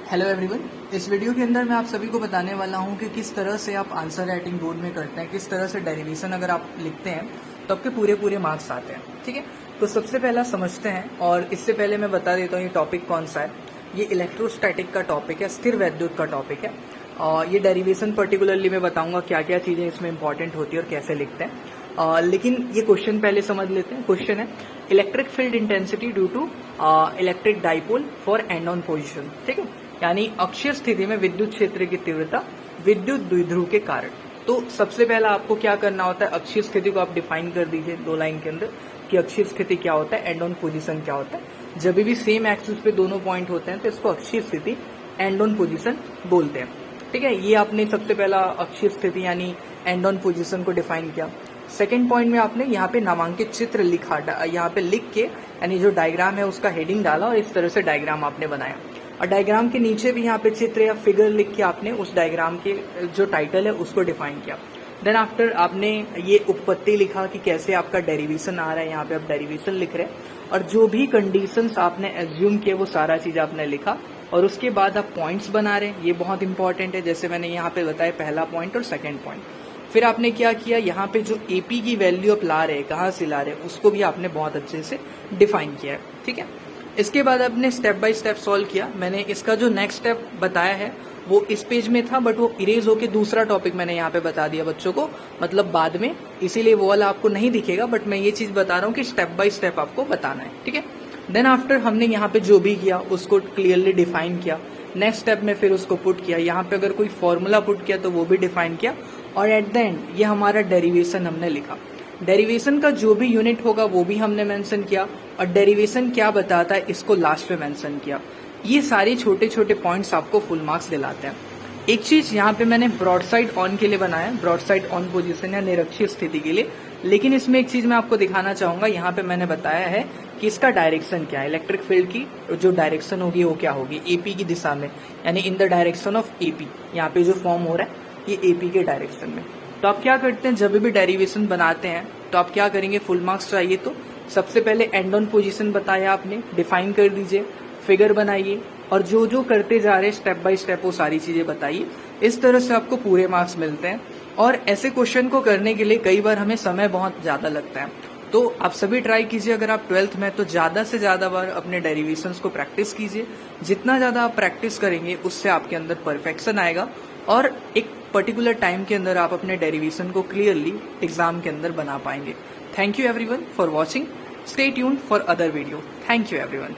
Hello everyone. इस video के अंदर मैं आप सभी को बताने वाला हूं कि किस तरह से आप आंसर राइटिंग बोर्ड में करते हैं, किस तरह से डेरिवेशन अगर आप लिखते हैं तो आपके पूरे मार्क्स आते हैं। ठीक है, तो सबसे पहला समझते हैं और इससे पहले मैं बता देता हूँ ये टॉपिक कौन सा है। ये इलेक्ट्रोस्टैटिक का टॉपिक है, स्थिर वैद्युत का टॉपिक है। और ये डेरिवेशन पर्टिकुलरली मैं बताऊंगा क्या क्या चीज़ें इसमें इंपॉर्टेंट होती है और कैसे लिखते हैं। लेकिन ये क्वेश्चन पहले समझ लेते हैं। क्वेश्चन है electric field intensity due to electric dipole for end on position. ठीक है, यानी अक्षीय स्थिति में विद्युत क्षेत्र की तीव्रता विद्युत द्विध्रुव के कारण। तो सबसे पहला आपको क्या करना होता है, अक्षीय स्थिति को आप डिफाइन कर दीजिए 2 लाइन के अंदर कि अक्षीय स्थिति क्या होता है, एंड ऑन पोजीशन क्या होता है। जब भी सेम एक्सिस पे दोनों पॉइंट होते हैं तो इसको अक्षीय स्थिति एंड ऑन पोजीशन बोलते हैं। ठीक है, ये आपने सबसे पहला अक्षीय स्थिति यानी एंड ऑन पोजीशन को डिफाइन किया। सेकेंड पॉइंट में आपने यहाँ पे नामांकित चित्र लिखा, यहाँ पे लिख के यानी जो डायग्राम है उसका हेडिंग डाला और इस तरह से डायग्राम आपने बनाया। और डायग्राम के नीचे भी यहाँ पे चित्र या फिगर लिख के आपने उस डायग्राम के जो टाइटल है उसको डिफाइन किया। देन आफ्टर आपने ये उत्पत्ति लिखा कि कैसे आपका डेरिवेशन आ रहा है, यहाँ पे आप डेरिवेशन लिख रहे हैं और जो भी कंडीशंस आपने एज्यूम किए वो सारा चीज आपने लिखा। और उसके बाद आप पॉइंट्स बना रहे हैं, ये बहुत इंपॉर्टेंट है, जैसे मैंने यहाँ पे बताया पहला पॉइंट और सेकेंड पॉइंट। फिर आपने क्या किया, यहाँ पे जो एपी की वैल्यू आप ला रहे हैं, कहाँ से ला रहे हैं, उसको भी आपने बहुत अच्छे से डिफाइन किया है। ठीक है, इसके बाद आपने स्टेप बाय स्टेप सॉल्व किया। मैंने इसका जो नेक्स्ट स्टेप बताया है वो इस पेज में था, बट वो इरेज होके दूसरा टॉपिक मैंने यहाँ पे बता दिया बच्चों को, मतलब बाद में, इसीलिए वो वाला आपको नहीं दिखेगा, बट मैं ये चीज बता रहा हूँ कि स्टेप बाय स्टेप आपको बताना है। ठीक है, देन आफ्टर हमने यहाँ पे जो भी किया उसको क्लियरली डिफाइन किया। नेक्स्ट स्टेप में फिर उसको पुट किया, यहाँ पे अगर कोई फॉर्मूला पुट किया तो वो भी डिफाइन किया। और एट द एंड ये हमारा डेरिवेशन हमने लिखा। डेरिवेशन का जो भी यूनिट होगा वो भी हमने मेंशन किया और डेरिवेशन क्या बताता है इसको लास्ट में मेंशन किया। ये सारे छोटे छोटे पॉइंट्स आपको फुल मार्क्स दिलाते हैं। एक चीज यहाँ पे मैंने ब्रॉड साइड ऑन के लिए बनाया, ब्रॉड साइड ऑन पोजीशन या निरक्षीय स्थिति के लिए। लेकिन इसमें एक चीज मैं आपको दिखाना चाहूंगा, यहाँ पे मैंने बताया है कि इसका डायरेक्शन क्या है, इलेक्ट्रिक फील्ड की जो डायरेक्शन होगी वो क्या होगी, एपी की दिशा में, यानी in the direction of AP. यहाँ पे जो फॉर्म हो रहा है ये एपी के डायरेक्शन में। तो आप क्या करते हैं, जब भी डेरिवेशन बनाते हैं तो आप क्या करेंगे, फुल मार्क्स चाहिए तो सबसे पहले एंड ऑन पोजीशन बताया आपने, डिफाइन कर दीजिए, फिगर बनाइए और जो जो करते जा रहे हैं स्टेप बाय स्टेप वो सारी चीजें बताइए। इस तरह से आपको पूरे मार्क्स मिलते हैं। और ऐसे क्वेश्चन को करने के लिए कई बार हमें समय बहुत ज्यादा लगता है, तो आप सभी ट्राई कीजिए। अगर आप 12th में तो ज्यादा से ज्यादा बार अपने डेरिवेशंस को प्रैक्टिस कीजिए। जितना ज्यादा आप प्रैक्टिस करेंगे उससे आपके अंदर परफेक्शन आएगा और एक पर्टिकुलर टाइम के अंदर आप अपने डेरिवेशन को क्लियरली एग्जाम के अंदर बना पाएंगे। Thank you everyone for watching. Stay tuned for other video. Thank you everyone.